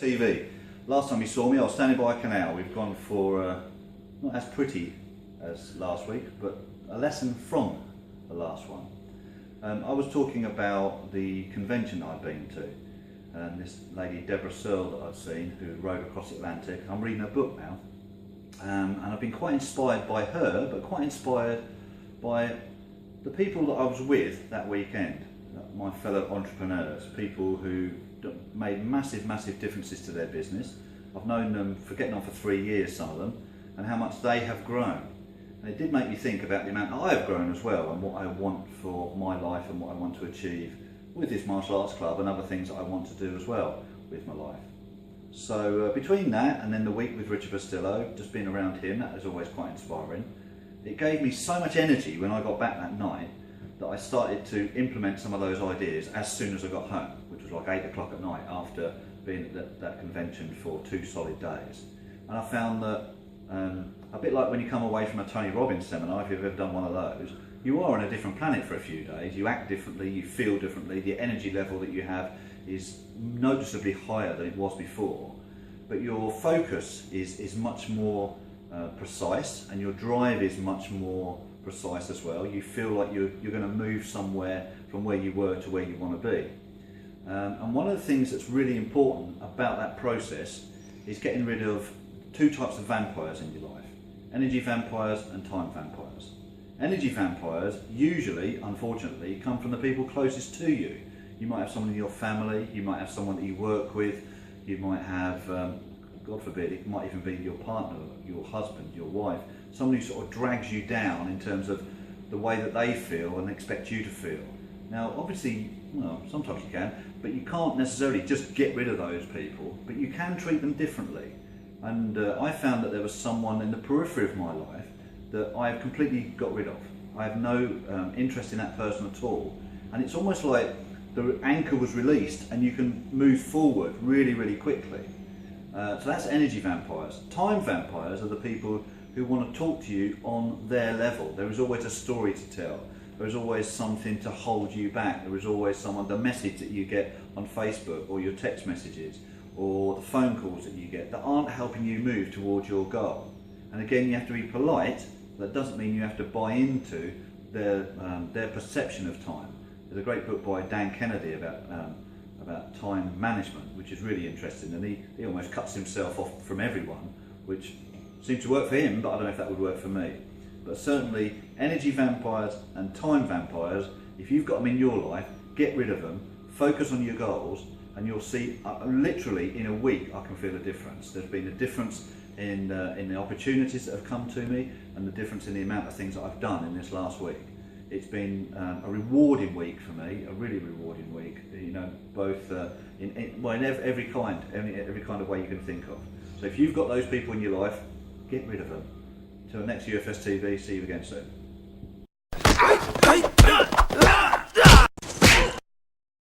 TV. Last time you saw me, I was standing by a canal. We've gone for not as pretty as last week, but a lesson from the last one. I was talking about the convention I'd been to, and this lady Deborah Searle that I've seen, who rode across the Atlantic. I'm reading her book now, and I've been quite inspired by her, but quite inspired by the people that I was with that weekend, my fellow entrepreneurs, people who made massive differences to their business. I've known them for getting on for 3 years, some of them, and how much they have grown. And it did make me think about the amount that I have grown as well, and what I want for my life and what I want to achieve with this martial arts club and other things that I want to do as well with my life. So between that and then the week with Richard Bustillo, just being around him, that was always quite inspiring. It gave me so much energy when I got back that night that I started to implement some of those ideas as soon as I got home, which was like 8 o'clock at night after being at that convention for 2 solid days. And I found that a bit like when you come away from a Tony Robbins seminar, if you've ever done one of those, you are on a different planet for a few days. You act differently, you feel differently, the energy level that you have is noticeably higher than it was before, but your focus is much more precise, and your drive is much more precise as well. You feel like you're going to move somewhere from where you were to where you want to be. And one of the things that's really important about that process is getting rid of 2 types of vampires in your life: energy vampires and time vampires. Energy vampires usually, unfortunately, come from the people closest to you. You might have someone in your family, you might have someone that you work with, you might have, God forbid, it might even be your partner, your husband, your wife, someone who sort of drags you down in terms of the way that they feel and expect you to feel. Now, obviously, well, sometimes you can, but you can't necessarily just get rid of those people, but you can treat them differently. And I found that there was someone in the periphery of my life that I have completely got rid of. I have no interest in that person at all. And it's almost like the anchor was released and you can move forward really quickly. So that's energy vampires. Time vampires are the people who want to talk to you on their level. There is always a story to tell. There is always something to hold you back. There is always the message that you get on Facebook, or your text messages, or the phone calls that you get that aren't helping you move towards your goal. And again, you have to be polite. That doesn't mean you have to buy into their perception of time. There's a great book by Dan Kennedy about time management, which is really interesting, and he almost cuts himself off from everyone, which seems to work for him, but I don't know if that would work for me. But certainly energy vampires and time vampires, if you've got them in your life, get rid of them, focus on your goals, and you'll see literally in a week I can feel a difference. There's been a difference in the opportunities that have come to me, and the difference in the amount of things that I've done in this last week. It's been a rewarding week for me, a really rewarding week. You know, both in every kind of way you can think of. So if you've got those people in your life, get rid of them. Till next UFS TV, see you again soon.